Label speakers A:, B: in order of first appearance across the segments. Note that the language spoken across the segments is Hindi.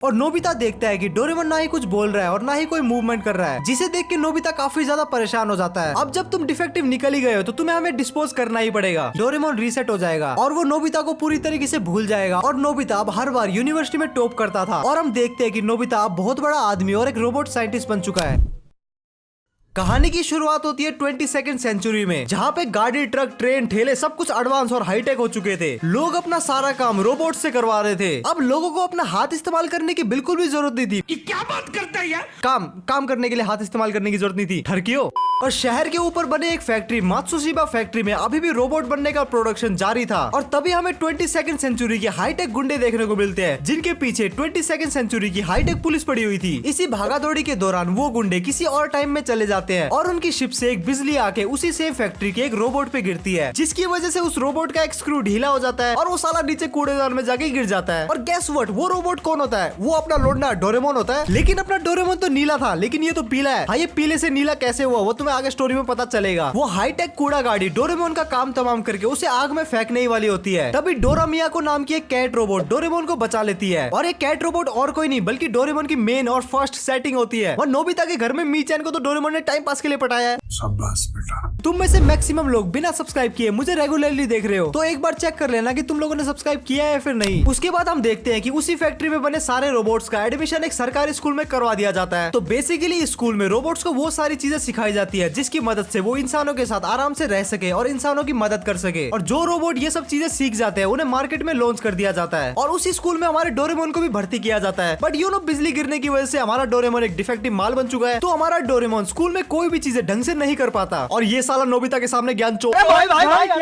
A: और नोबिता देखता है कि डोरेमोन ना ही कुछ बोल रहा है और ना ही कोई मूवमेंट कर रहा है, जिसे देख के नोबिता काफी ज्यादा परेशान हो जाता है। अब जब तुम डिफेक्टिव निकल ही गए हो तो तुम्हें हमें डिस्पोज करना ही पड़ेगा। डोरेमोन रीसेट हो जाएगा और वो नोबिता को पूरी तरीके से भूल जाएगा और नोबिता अब हर बार यूनिवर्सिटी में टॉप करता था। और हम देखते हैं कि नोबिता अब बहुत बड़ा आदमी और एक रोबोट साइंटिस्ट बन चुका है। कहानी की शुरुआत होती है 22वीं सेंचुरी में, जहाँ पे गाड़ी, ट्रक, ट्रेन, ठेले सब कुछ एडवांस और हाईटेक हो चुके थे। लोग अपना सारा काम रोबोट से करवा रहे थे। अब लोगों को अपना हाथ इस्तेमाल करने की बिल्कुल भी जरूरत नहीं थी।
B: क्या बात करता है यार?
A: काम करने के लिए हाथ इस्तेमाल करने की जरूरत नहीं थी, ठरकियो। और शहर के ऊपर बने एक फैक्ट्री मात्सुशिबा फैक्ट्री में अभी भी रोबोट बनने का प्रोडक्शन जारी था। और तभी हमें 22वीं सेंचुरी के हाईटेक गुंडे देखने को मिलते हैं, जिनके पीछे 22वीं सेंचुरी की हाईटेक पुलिस पड़ी हुई थी। इसी भागादौड़ी के दौरान वो गुंडे किसी और टाइम में चले जाते हैं और उनकी शिप से एक बिजली आके उसी सेम फैक्ट्री के एक रोबोट पे गिरती है, जिसकी वजह से उस रोबोट का एक स्क्रू ढीला हो जाता है और वो साला नीचे कूड़ेदान में जाके गिर जाता है। और गेस व्हाट, वो रोबोट कौन होता है? वो अपना लोडना डोरेमोन होता है। लेकिन अपना डोरेमोन तो नीला था, लेकिन ये तो पीला है। हाँ, ये पीले से नीला कैसे हुआ वो तुम्हें आगे स्टोरी में पता चलेगा। वो हाईटेक कूड़ा गाड़ी डोरेमोन का काम तमाम करके उसे आग में फेंकने ही वाली होती है। तभी डोरा मियाको नाम की एक कैट रोबोट डोरेमोन को बचा लेती है। और एक कैट रोबोट और कोई नहीं बल्कि डोरेमोन की मेन और फर्स्ट सेटिंग होती है। और नोबिता के घर में मीचैन को तो डोरेमोन ने टाइम पास के लिए पटाया है।
B: शाबाश बेटा।
A: तुम में से मैक्सिमम लोग बिना सब्सक्राइब किए मुझे रेगुलरली देख रहे हो, तो एक बार चेक कर लेना कि तुम लोगों ने सब्सक्राइब किया है फिर नहीं। उसके बाद हम देखते हैं कि उसी फैक्ट्री में बने सारे रोबोट्स का एडमिशन एक सरकारी स्कूल में करवा दिया जाता है। तो बेसिकली इस स्कूल में रोबोट्स को वो सारी चीजें सिखाई जाती है जिसकी मदद से वो इंसानों के साथ आराम से रह सके और इंसानों की मदद कर सके। और जो रोबोट ये सब चीजें सीख जाते हैं उन्हें मार्केट में लॉन्च कर दिया जाता है। और उसी स्कूल में हमारे डोरेमोन को भी भर्ती किया जाता है। बट यू नो, बिजली गिरने की वजह से हमारा डोरेमोन एक डिफेक्टिव माल बन चुका है, तो हमारा डोरेमोन स्कूल में कोई भी चीजें ढंग से नहीं कर पाता। और ये साला नोबिता के सामने ज्ञान चोर।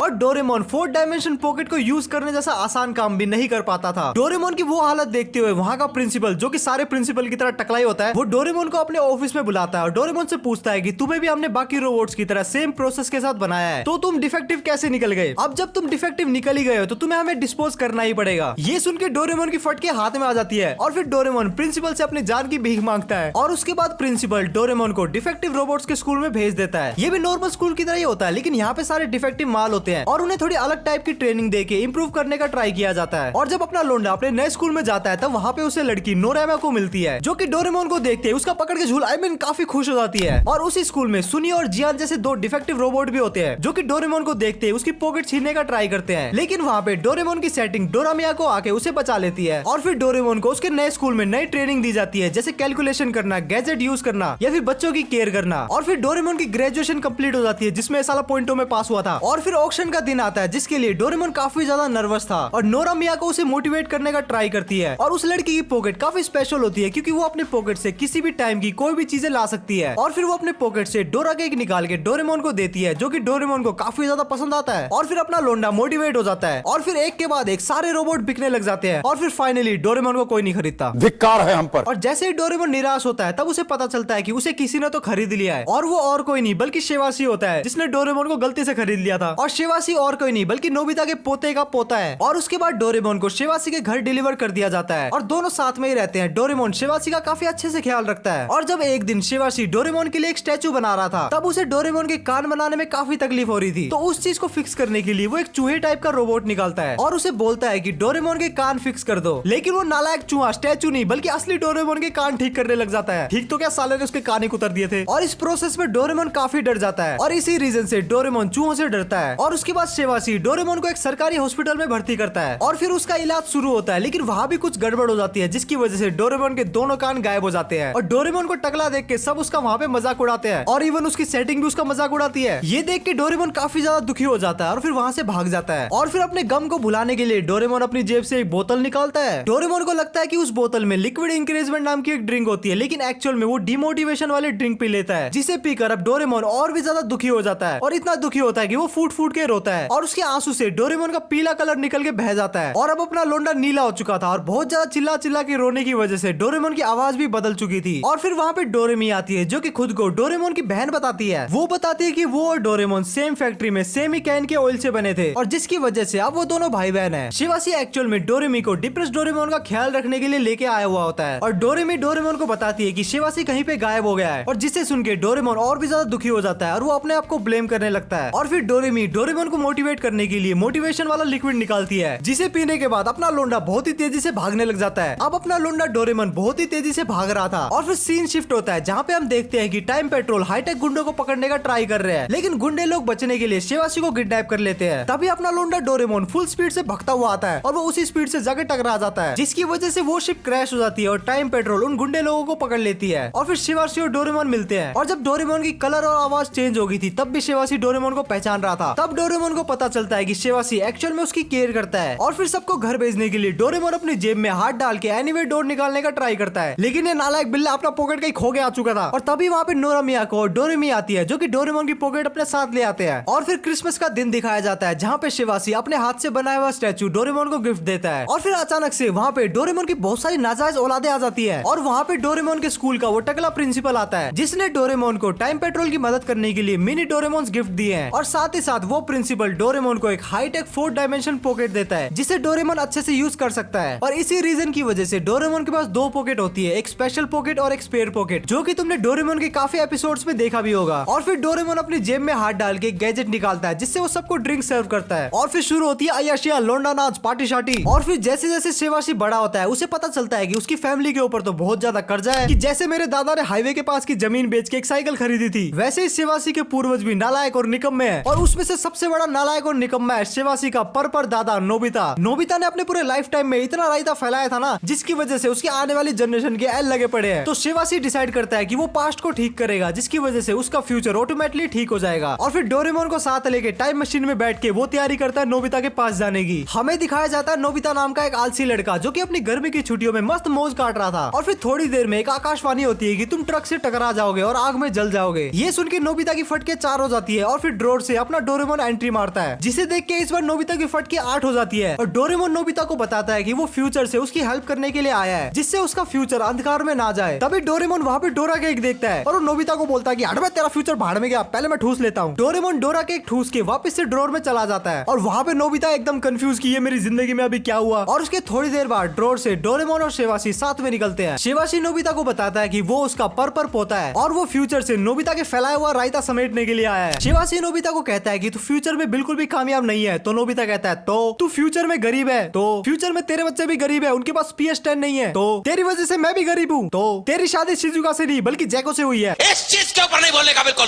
A: और डोरेमोन 4 डायमेंशन पॉकेट को यूज करने जैसा आसान काम भी नहीं कर पाता था। डोरेमोन की वो हालत देखते हुए वहाँ का प्रिंसिपल, जो कि सारे प्रिंसिपल की तरह टकलाई होता है, वो डोरेमोन को अपने ऑफिस में बुलाता है और डोरेमोन से पूछता है कि तुम्हें भी हमने बाकी रोबोट्स की तरह सेम प्रोसेस के साथ बनाया है, तो तुम डिफेक्टिव कैसे निकल गए? अब जब तुम डिफेक्टिव निकल ही गए हो तो तुम्हें हमें डिस्पोज करना ही पड़ेगा। ये सुन के डोरेमोन की फटके हाथ में आ जाती है और फिर डोरेमोन प्रिंसिपल से अपनी जान की भीख मांगता है। और उसके बाद प्रिंसिपल डोरेमोन को डिफेक्टिव रोबोट्स के स्कूल में भेज देता है। ये भी नॉर्मल स्कूल की तरह ही होता है, लेकिन यहाँ पे सारे डिफेक्टिव माल होते हैं और उन्हें थोड़ी अलग टाइप की ट्रेनिंग देके इंप्रूव करने का ट्राई किया जाता है। और जब अपना लोंडा अपने नए स्कूल में जाता है तब वहाँ पे उसे लड़की नोरेमा को मिलती है, जो कि डोरेमोन को देखते उसका पकड़ के झूला काफी खुश हो जाती है। और उसी स्कूल में सुनी और जियान जैसे 2 डिफेक्टिव रोबोट भी होते हैं, जो कि डोरेमोन को देखते उसकी पॉकेट छीनने का ट्राई करते हैं। लेकिन वहाँ पे डोरेमोन की सेटिंग डोरा मियाको आके उसे बचा लेती है। और फिर डोरेमोन को उसके नए स्कूल में नई ट्रेनिंग दी जाती है, जैसे कैलकुलेशन करना, गैजेट यूज करना या फिर बच्चों की केयर करना। और फिर डोरेमोन की ग्रेजुएशन कंप्लीट हो जाती है, जिसमें साला पॉइंटों में पास हुआ था। और फिर ऑक्शन का दिन आता है, जिसके लिए डोरेमोन काफी ज्यादा नर्वस था। और नोरा मियाको उसे मोटिवेट करने का ट्राई करती है। और उस लड़की की पॉकेट काफी स्पेशल होती है, क्योंकि वो अपने पॉकेट से किसी भी टाइम की कोई भी चीजें ला सकती है। और फिर वो अपने पॉकेट से डोरा केक निकाल के डोरेमोन को देती है, जो कि डोरेमोन को काफी ज्यादा पसंद आता है। और फिर अपना लोंडा मोटिवेट हो जाता है। और फिर एक के बाद एक सारे रोबोट बिकने लग जाते हैं। और फिर फाइनली डोरेमोन को कोई नहीं खरीदता।
B: धिक्कार है हम पर।
A: और जैसे ही डोरेमोन निराश होता है तब उसे पता चलता है कि उसे किसी ने तो खरीद लिया है। और वो और कोई नहीं बल्कि शिवासी होता है, जिसने डोरेमोन को गलती से खरीद लिया था। और शिवासी और कोई नहीं बल्कि नोबिता के पोते का पोता है। और उसके बाद डोरेमोन को शिवासी के घर डिलीवर कर दिया जाता है और दोनों साथ में ही रहते हैं। डोरेमोन शिवासी का काफी अच्छे से ख्याल रखता है। और जब एक दिन शिवासी डोरेमोन के लिए एक स्टैचू बना रहा था, तब उसे डोरेमोन के कान बनाने में काफी तकलीफ हो रही थी। तो उस चीज को फिक्स करने के लिए वो एक चूहे टाइप का रोबोट निकालता है और उसे बोलता है कि डोरेमोन के कान फिक्स कर दो। लेकिन वो नालायक चूहा स्टैचू नहीं बल्कि असली डोरेमोन के कान ठीक करने लग जाता है। ठीक तो क्या, साले ने उसके कान ही कुतर दिए थे। और इस प्रोसेस में डोरेमोन काफी डर जाता है और इसी रीजन से डोरेमोन चूहों से डरता है। और उसके बाद शिवासी डोरेमोन को एक सरकारी हॉस्पिटल में भर्ती करता है और फिर उसका इलाज शुरू होता है। लेकिन वहाँ भी कुछ गड़बड़ हो जाती है, जिसकी वजह से डोरेमोन के दोनों कान गायब हो जाते हैं। और डोरेमोन को टकला देख के सब उसका वहाँ पे मजाक उड़ाते हैं और इवन उसकी सेटिंग भी उसका मजाक उड़ाती है। ये देख के डोरेमोन काफी ज्यादा दुखी हो जाता है और फिर वहाँ से भाग जाता है। और फिर अपने गम को भुलाने के लिए डोरेमोन अपनी जेब से एक बोतल निकालता है। डोरेमोन को लगता है कि उस बोतल में लिक्विड इंकरेजमेंट नाम की एक ड्रिंक होती है, लेकिन एक्चुअल में वो डिमोटिवेशन वाली ड्रिंक पी लेता है, जिसे पीकर अब डोरेमोन और भी ज्यादा दुखी हो जाता है। और इतना दुखी होता है कि वो फूट फूट के रोता है और उसके आंसू से डोरेमोन का पीला कलर निकल के बह जाता है। और अब अपना लोंडा नीला हो चुका था और बहुत ज्यादा चिल्ला चिल्ला के रोने की वजह से डोरेमोन की आवाज भी बदल चुकी थी। और फिर वहाँ पे डोरेमी आती है, जो कि खुद को डोरेमोन की बहन बताती है। वो बताती है कि वो और डोरेमोन सेम फैक्ट्री में सेम ही कैन के ऑयल से बने थे और जिसकी वजह से अब वो दोनों भाई बहन हैं। शिवासी एक्चुअल में डोरेमी को डिप्रेस डोरेमोन का ख्याल रखने के लिए लेके आया हुआ होता है और डोरेमी डोरेमोन को बताती है कि शिवासी कहीं पे गायब हो गया है। और जिसे सुन के डोरेमोन और भी ज्यादा दुखी हो जाता है और वो अपने आप को ब्लेम करने लगता है। और फिर डोरेमी डोरेमोन को मोटिवेट करने के लिए मोटिवेशन वाला लिक्विड निकालती है, जिसे पीने के बाद अपना लोंडा बहुत ही तेजी से भागने लग जाता है। अब अपना लोंडा डोरेमोन बहुत ही तेजी से भाग रहा था और फिर सीन शिफ्ट होता है जहाँ पे हम देखते हैं कि टाइम पेट्रोल हाईटेक गुंडों को पकड़ने का ट्राई कर रहे हैं, लेकिन गुंडे लोग बचने के लिए शिवाशी को किडनैप कर लेते हैं। तभी अपना लोंडा डोरेमोन फुल स्पीड से भगता हुआ आता है और वो उसी स्पीड से जाके टकरा जाता है, जिसकी वजह से वो शिप क्रैश हो जाती है और टाइम पेट्रोल उन गुंडे लोगों को पकड़ लेती है। और फिर शिवाशी और डोरेमोन मिलते हैं और जब डोरेमोन की कलर और आवाज चेंज हो गई थी तब भी शिवाशी डोरेमोन को पहचान रहा था। तब डोरेमोन को पता चलता है कि शिवाशी एक्चुअल में उसकी केयर करता है और फिर सबको घर भेजने के लिए डोरेमोन अपनी जेब में हाथ डाल के एनीवे डोर निकालने का ट्राई करता है, लेकिन ये नालायक बिल्ला अपना पॉकेट कहीं खो के आ चुका था। और तभी वहाँ पे नोरा मियाको और डोरेमी आती है जो कि डोरेमोन की पॉकेट अपने साथ ले आते हैं। और फिर क्रिसमस का दिन दिखाया जाता है जहाँ पे शिवाशी अपने हाथ से बनाया हुआ स्टैचू डोरेमोन को गिफ्ट देता है। और फिर अचानक से वहाँ पे डोरेमोन की बहुत सारी नाजायज औलादे आ जाती है और वहाँ पे डोरेमोन के स्कूल का वो टकला प्रिंसिपल आता है जिसने डोरेमोन को टाइम पेट्रोल की मदद करने के लिए मिनी डोरेमोन गिफ्ट दिए हैं। और साथ ही साथ वो प्रिंसिपल डोरेमोन को एक हाईटेक 4 डायमेंशन पॉकेट देता है जिसे डोरेमोन अच्छे से यूज कर सकता है। और इसी रीजन की वजह से डोरेमोन के पास 2 पॉकेट होती है, एक स्पेशल पॉकेट और एक स्पेयर पॉकेट, जो कि तुमने डोरेमोन के काफी एपिसोड्स में देखा भी होगा। और फिर डोरेमोन अपनी जेब में हाथ डाल के गैजेट निकालता है जिससे वो सबको ड्रिंक सर्व करता है। और फिर शुरू होती है अय्याशिया, लोंडा नाच, पार्टी शार्टी। और फिर जैसे जैसे शिवाशी बड़ा होता है उसे पता चलता है कि उसकी फैमिली के ऊपर तो बहुत ज्यादा कर्जा है, कि जैसे मेरे दादा ने हाईवे के पास की जमीन बेच के एक साइकिल खरीदी थी, वैसे ही शिवाशी के पूर्वज भी नालायक और निकम्मे हैं। और उसमें से सबसे बड़ा नालायक और निकम्मा है शिवाशी का पर दादा नोबिता। नोबिता ने अपने पूरे लाइफ टाइम में इतना रायता फैलाया था ना, जिसकी वजह से उसकी आने वाली जनरेशन के एल लगे पड़े हैं। तो शिवाशी डिसाइड करता है कि वो पास्ट को ठीक करेगा, जिसकी वजह से उसका फ्यूचर ऑटोमेटिकली ठीक हो जाएगा। और फिर डोरेमोन को साथ लेके टाइम मशीन में बैठ के वो तैयारी करता है नोबिता के पास जाने की। हमें दिखाया जाता है नोबिता नाम का एक आलसी लड़का जो कि अपनी गर्मी की छुट्टियों में मस्त मौज काट रहा था। और फिर थोड़ी देर में एक आकाशवाणी होती है कि तुम ट्रक से टकरा जाओगे और आग में जल जाओगे। ये सुन के नोबिता की फटके 4 हो जाती है और फिर ड्रॉर से अपना डोरेमोन एंट्री मारता है, जिसे देख के इस बार नोबिता की फटके 8 हो जाती है। और डोरेमोन नोबिता को बताता है कि वो फ्यूचर से उसकी हेल्प करने के लिए आया है, जिससे उसका फ्यूचर अंधकार में ना जाए। तभी डोरेमोन वहाँ पे डोरा केक देखता है और वो नोबिता को बोलता है कि हट, तेरा फ्यूचर भाड़ में गया, पहले मैं ठूस लेता हूँ। डोरेमोन डोरा केक ठूस के वापस से ड्रॉर में चला जाता है और वहाँ पे नोबिता एकदम कंफ्यूज कि ये मेरी जिंदगी में अभी क्या हुआ। और उसके थोड़ी देर बाद ड्रॉर से डोरेमोन और शिवाशी साथ में निकलते हैं। शिवाशी नोबिता को बताता है कि वो उसका पर पोता है और वो फ्यूचर से नोबिता के फैलाया हुआ रायता समेटने के लिए आया है। शिवाशी नोबिता को कहता है कि तू फ्यूचर में बिल्कुल भी कामयाब नहीं है। तो नोबिता कहता है तो तू फ्यूचर में गरीब है, तो फ्यूचर में तेरे बच्चे भी गरीब है, उनके पास PS10 नहीं है, तो तेरी वजह से मैं भी गरीब हूँ, तो तेरी शादी शिजुका से नहीं बल्कि जैको से हुई है।
B: इस चीज के ऊपर नहीं बोलने का बिल्कुल।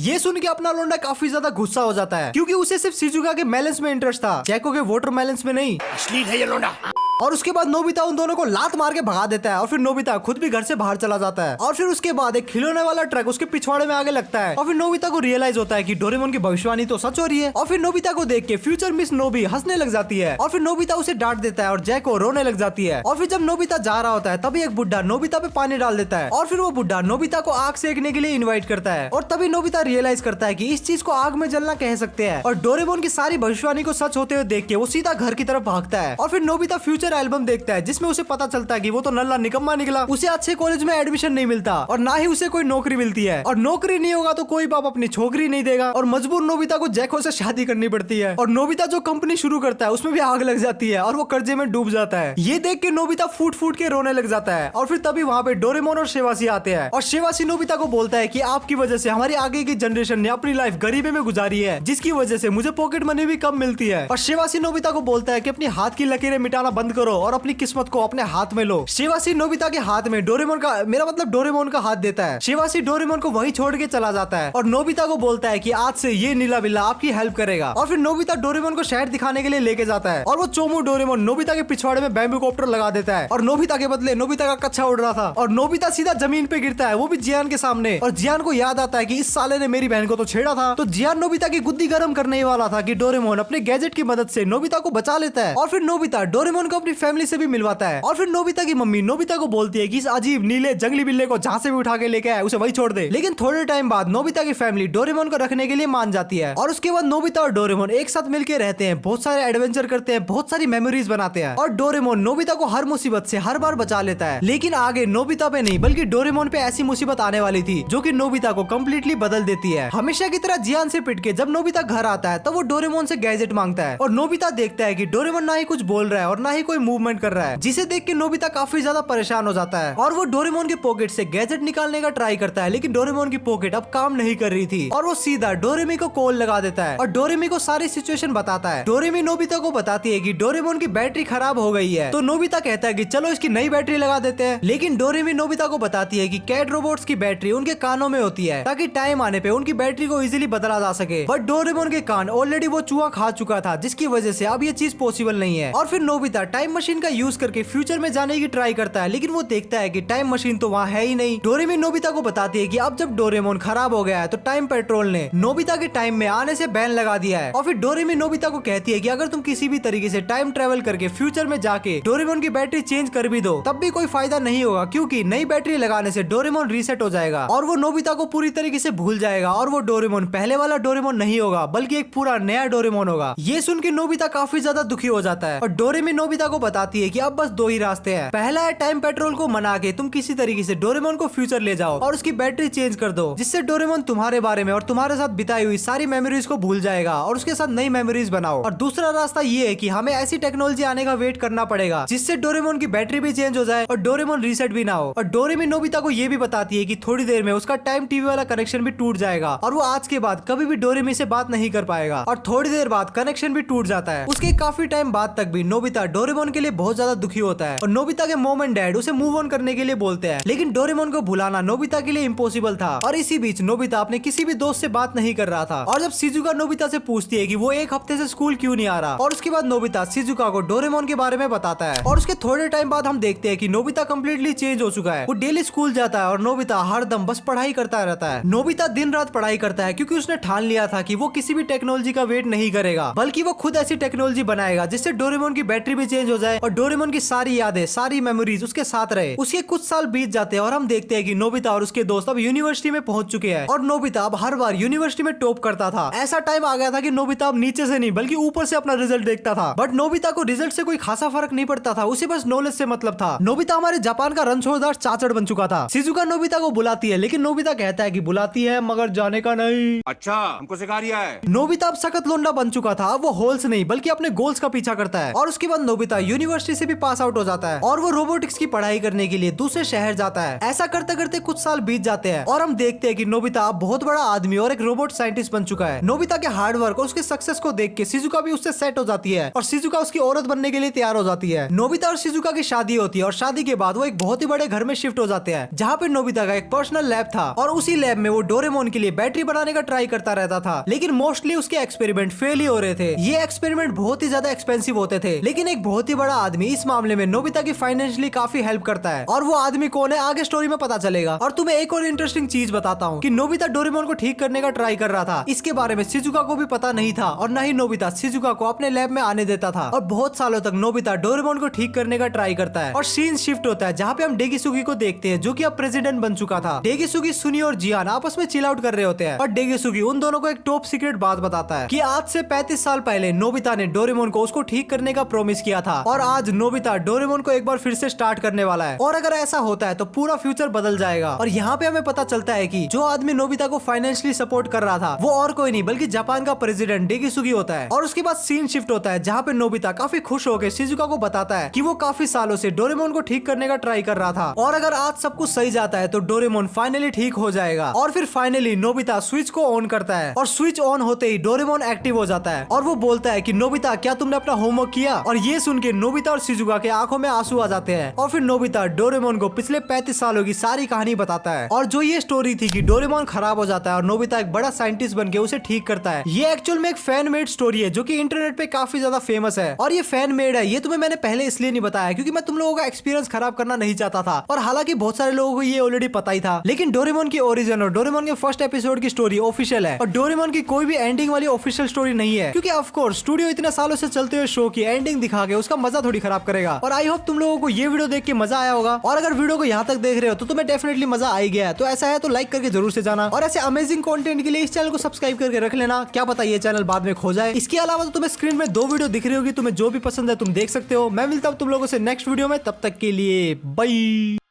A: ये सुन के अपना लोंडा काफी ज्यादा गुस्सा हो जाता है क्योंकि उसे सिर्फ शिजुका के बैलेंस में इंटरेस्ट था, जैको के वाटर बैलेंस में नहीं।
B: अश्लील है ये लोंडा।
A: और उसके बाद नोबिता उन दोनों को लात मार के भगा देता है और फिर नोबिता खुद भी घर से बाहर चला जाता है। और फिर उसके बाद एक खिलौने वाला ट्रक उसके पिछवाड़े में आगे लगता है और फिर नोबिता को रियलाइज होता है कि डोरेमोन की भविष्यवाणी तो सच हो रही है। और फिर नोबिता को देख के फ्यूचर मिस नोबी हंसने लग जाती है और फिर नोबिता उसे डांट देता है और जैको रोने लग जाती है। और फिर जब नोबिता जा रहा होता है तभी एक बुड्ढा नोबिता पे पानी डाल देता है और फिर वो बुड्ढा नोबिता को आग सेकने के लिए इन्वाइट करता है। और तभी नोबिता रियलाइज करता है कि इस चीज को आग में जलना कह सकते हैं। और डोरेमोन की सारी भविष्यवाणी को सच होते हुए देख के वो सीधा घर की तरफ भागता है। और फिर नोबिता फ्यूचर एल्बम देखता है जिसमें उसे पता चलता है कि वो तो नल्ला निकम्मा निकला, उसे अच्छे कॉलेज में एडमिशन नहीं मिलता और ना ही उसे कोई नौकरी मिलती है। और नौकरी नहीं होगा तो कोई बाप अपनी छोकरी नहीं देगा और मजबूर नोबिता को जैको से शादी करनी पड़ती है। और नोबिता जो कंपनी शुरू करता है उसमें भी आग लग जाती है और वो कर्जे में डूब जाता है। ये देख के नोबिता फूट फूट के रोने लग जाता है। और फिर तभी वहाँ पे डोरेमोन और शिवाशी आते हैं और शिवाशी नोबिता को बोलता है कि आपकी वजह से हमारी आगे की जनरेशन ने अपनी लाइफ गरीबी में गुजारी है, जिसकी वजह से मुझे पॉकेट मनी भी कम मिलती है। और शिवाशी नोबिता को बोलता है कि अपनी हाथ की लकीरें मिटाना बंद करो और अपनी किस्मत को अपने हाथ में लो। शिवाशी नोबिता के हाथ में डोरेमोन का, मेरा मतलब डोरेमोन का हाथ देता है। शिवाशी डोरेमोन को वहीं छोड़ के चला जाता है और नोबिता को बोलता है कि आज से ये नीला बिल्ला आपकी हेल्प करेगा। और फिर नोबिता डोरेमोन को शहर दिखाने के लिए लेके जाता है और वो चोमू डोरेमोन नोबिता के पिछवाड़े में बैम्बू कॉप्टर लगा देता है और नोबिता के बदले नोबिता का कच्चा उड़ रहा था और नोबिता सीधा जमीन पे गिरता है, वो भी जियान के सामने। और जियान को याद आता है कि इस साले ने मेरी बहन को तो छेड़ा था। तो जियान नोबिता की गुद्दी गर्म करने ही वाला था कि डोरेमोन अपने गैजेट की मदद से नोबिता को बचा लेता है। और फिर नोबिता डोरेमोन को अपनी फैमिली से भी मिलवाता है। और फिर नोबिता की मम्मी नोबिता को बोलती है कि इस अजीब नीले जंगली बिल्ले को जहाँ से भी उठा के लेके आए उसे वही छोड़ दे। लेकिन थोड़े टाइम बाद नोबिता की फैमिली डोरेमोन को रखने के लिए मान जाती है और उसके बाद नोबिता और डोरेमोन एक साथ मिलकर रहते हैं, बहुत सारे एडवेंचर करते हैं, बहुत सारी मेमोरीज बनाते हैं। और डोरेमोन नोबिता को हर मुसीबत से हर बार बचा लेता है। लेकिन आगे नोबिता पे नहीं बल्कि डोरेमोन पे ऐसी मुसीबत आने वाली थी जो कि नोबिता को कम्प्लीटली बदल देती है। हमेशा की तरह जियान से पिट के जब नोबिता घर आता है तब वो डोरेमोन से गैजेट मांगता है और नोबिता देखता है कि डोरेमोन ना ही कुछ बोल रहा है और ना ही कोई कोई मूवमेंट कर रहा है, जिसे देख के नोबिता काफी ज्यादा परेशान हो जाता है और वो डोरेमोन के पॉकेट से गैजेट निकालने का ट्राई करता है, लेकिन डोरेमोन की पॉकेट अब काम नहीं कर रही थी और वो सीधा डोरेमी को कॉल लगा देता है और डोरेमी को सारी सिचुएशन बताता है। डोरेमी नोबिता को बताती है कि डोरेमोन की बैटरी खराब हो गई है, तो नोबिता कहता है कि चलो इसकी नई बैटरी लगा देते हैं, लेकिन डोरेमी नोबिता को बताती है कि कैट रोबोट्स की बैटरी उनके कानों में होती है ताकि टाइम आने पे उनकी बैटरी को इजीली बदला जा सके, बट डोरेमोन के कान ऑलरेडी वो चूहा खा चुका था, जिसकी वजह से अब ये चीज पॉसिबल नहीं है। और फिर नोबिता टाइम मशीन का यूज करके फ्यूचर में जाने की ट्राई करता है, लेकिन वो देखता है कि टाइम मशीन तो वहाँ है ही नहीं। डोरेमी नोबिता को बताती है कि अब जब डोरेमोन खराब हो गया है तो टाइम पेट्रोल ने नोबिता के टाइम में आने से बैन लगा दिया है। और फिर डोरेमी नोबिता को कहती है कि अगर तुम किसी भी तरीके से टाइम ट्रेवल करके फ्यूचर में जाके डोरेमोन की बैटरी चेंज कर भी दो तब भी कोई फायदा नहीं होगा, क्योंकि नई बैटरी लगाने से डोरेमोन रीसेट हो जाएगा और वो नोबिता को पूरी तरीके से भूल जाएगा और वो डोरेमोन पहले वाला डोरेमोन नहीं होगा बल्कि एक पूरा नया डोरेमोन होगा। ये सुन के नोबिता काफी ज्यादा दुखी हो जाता है और डोरेमी नोबिता को बताती है कि अब बस दो ही रास्ते हैं। पहला है टाइम पेट्रोल को मना के तुम किसी तरीके से डोरेमोन को फ्यूचर ले जाओ और उसकी बैटरी चेंज कर दो, जिससे डोरेमोन तुम्हारे बारे में और तुम्हारे साथ बिताई हुई सारी मेमोरीज को भूल जाएगा और उसके साथ नई मेमोरीज बनाओ। और दूसरा रास्ता ये है कि हमें ऐसी टेक्नोलॉजी आने का वेट करना पड़ेगा जिससे डोरेमोन की बैटरी भी चेंज हो जाए और डोरेमोन रीसेट भी ना हो। और डोरेमी नोबिता को ये भी बताती है कि थोड़ी देर में उसका टाइम टीवी वाला कनेक्शन भी टूट जाएगा और वो आज के बाद कभी भी डोरेमी से बात नहीं कर पाएगा और थोड़ी देर बाद कनेक्शन भी टूट जाता है। उसके काफी टाइम बाद तक भी नोबिता डोरेमोन के लिए बहुत ज्यादा दुखी होता है और नोबिता के मॉम एंड डैड उसे मूव ऑन करने के लिए बोलते हैं, लेकिन डोरेमोन को भुलाना नोबिता के लिए इम्पॉसिबल था। और इसी बीच नोबिता अपने किसी भी दोस्त से बात नहीं कर रहा था और जब शिजुका नोबिता से पूछती है कि वो एक हफ्ते से स्कूल क्यों नहीं आ रहा, और उसके बाद नोबिता शिजुका को डोरेमोन के बारे में बताता है और उसके थोड़े टाइम बाद हम देखते हैं कि नोबिता कम्प्लीटली चेंज हो चुका है। वो डेली स्कूल जाता है और नोबिता हर दम बस पढ़ाई करता रहता है। नोबिता दिन रात पढ़ाई करता है क्योंकि उसने ठान लिया था कि वो किसी भी टेक्नोलॉजी का वेट नहीं करेगा, बल्कि वो खुद ऐसी टेक्नोलॉजी बनाएगा जिससे डोरेमोन की बैटरी भी चेंज हो जाए और डोरेमोन की सारी यादें सारी मेमोरीज उसके साथ रहे। उसके कुछ साल बीत जाते हैं और हम देखते हैं कि नोबिता और उसके दोस्त अब यूनिवर्सिटी में पहुंच चुके हैं और नोबिता अब हर बार यूनिवर्सिटी में टॉप करता था। ऐसा टाइम आ गया था कि नोबिता अब नीचे से नहीं बल्कि ऊपर से अपना रिजल्ट देखता था, बट नोबिता को रिजल्ट से कोई खासा फर्क नहीं पड़ता था, उसे बस नॉलेज से मतलब था। नोबिता हमारे जापान का रणछोड़दार चाचड़ बन चुका था। शिजुका नोबिता को बुलाती है, लेकिन नोबिता कहता है कि बुलाती है मगर जाने का नहीं।
B: अच्छा हमको सिखा रिया है।
A: नोबिता अब सख्त लोंडा बन चुका था। वो होल्स नहीं बल्कि अपने गोल्स का पीछा करता है और उसके बाद नोबिता यूनिवर्सिटी से भी पास आउट हो जाता है और वो रोबोटिक्स की पढ़ाई करने के लिए दूसरे शहर जाता है। ऐसा करते करते कुछ साल बीत जाते हैं और हम देखते हैं कि नोबिता अब बहुत बड़ा आदमी और एक रोबोट साइंटिस्ट बन चुका है। नोबिता के हार्ड वर्क और उसके सक्सेस को देख के शिजुका भी उससे सेट हो जाती है और शिजुका उसकी औरत बनने के लिए तैयार हो जाती है। नोबिता और शिजुका की शादी होती है और शादी के बाद वो एक बहुत ही बड़े घर में शिफ्ट हो जाते हैं जहाँ पे नोबिता का एक पर्सनल लैब था और उसी लैब में वो डोरेमोन के लिए बैटरी बनाने का ट्राई करता रहता था, लेकिन मोस्टली उसके एक्सपेरिमेंट फेल ही हो रहे थे। ये एक्सपेरिमेंट बहुत ही ज्यादा एक्सपेंसिव होते थे, लेकिन एक बहुत ही बड़ा आदमी इस मामले में नोबिता की फाइनेंशियली काफी हेल्प करता है और वो आदमी कौन है आगे स्टोरी में पता चलेगा। और तुम्हें एक और इंटरेस्टिंग चीज बताता हूँ कि नोबिता डोरेमोन को ठीक करने का ट्राई कर रहा था, इसके बारे में शिजुका को भी पता नहीं था और न ही नोबिता शिजुका को अपने लैब में आने देता था। और बहुत सालों तक नोबिता डोरेमोन को ठीक करने का ट्राई करता है और सीन शिफ्ट होता है जहाँ पे हम डेगिसुगी को देखते हैं जो कि अब प्रेसिडेंट बन चुका था। डेगिसुगी, सुनी और जियान आपस में चिल आउट कर रहे होते हैं और डेगिसुगी उन दोनों को एक टॉप सीक्रेट बात बताता है कि आज से 35 साल पहले नोबिता ने डोरेमोन को उसको ठीक करने का प्रॉमिस किया था और आज नोबिता डोरेमोन को एक बार फिर से स्टार्ट करने वाला है और अगर ऐसा होता है तो पूरा फ्यूचर बदल जाएगा। और यहाँ पे हमें पता चलता है कि जो आदमी नोबिता को फाइनेंशियली सपोर्ट कर रहा था वो और कोई नहीं बल्कि जापान का प्रेसिडेंट डेगिसुगी होता है। और उसके बाद सीन शिफ्ट होता है जहाँ पे नोबिता काफी खुश होकर शिजुका को बताता है कि वो काफी सालों से डोरेमोन को ठीक करने का ट्राई कर रहा था और अगर आज सब कुछ सही जाता है तो डोरेमोन फाइनली ठीक हो जाएगा। और फिर फाइनली नोबिता स्विच को ऑन करता है और स्विच ऑन होते ही डोरेमोन एक्टिव हो जाता है और वो बोलता है कि नोबिता क्या तुमने अपना होमवर्क किया। और ये सुन के नोबिता और शिजुका के आंखों में आंसू आ जाते हैं और फिर नोबिता डोरेमोन को पिछले 35 सालों की सारी कहानी बताता है। और जो ये स्टोरी थी कि डोरेमोन खराब हो जाता है और नोबिता एक बड़ा साइंटिस्ट बन के उसे ठीक करता है, ये एक्चुअल में एक फैन मेड स्टोरी है जो कि इंटरनेट पे काफी ज्यादा फेमस है। और ये फैन मेड है, ये तुम्हें मैंने पहले इसलिए नहीं बताया क्योंकि मैं तुम लोगों का एक्सपीरियंस खराब करना नहीं चाहता था और हालांकि बहुत सारे लोगों को ये ऑलरेडी पता ही था, लेकिन डोरेमोन की ओरिजिन और डोरेमोन के फर्स्ट एपिसोड की स्टोरी ऑफिशियल है और डोरेमोन की कोई भी एंडिंग वाली ऑफिशियल स्टोरी नहीं है क्योंकि ऑफ कोर्स स्टूडियो इतने सालों से चलते हुए शो की एंडिंग दिखा के उसका मजा थोड़ी खराब करेगा। और आई होप तुम लोगों को ये वीडियो देख के मजा आया होगा और अगर वीडियो को यहाँ तक देख रहे हो तो तुम्हें डेफिनेटली मजा आ गया है, तो ऐसा है तो लाइक करके जरूर से जाना और ऐसे अमेजिंग कंटेंट के लिए इस चैनल को सब्सक्राइब करके रख लेना, क्या पता ये चैनल बाद में खो जाए। इसके अलावा तो तुम्हें स्क्रीन में 2 वीडियो दिख रही होगी, तुम्हें जो भी पसंद है तुम देख सकते हो। मैं मिलता हूँ तुम लोगों से नेक्स्ट वीडियो में, तब तक के लिए बाय।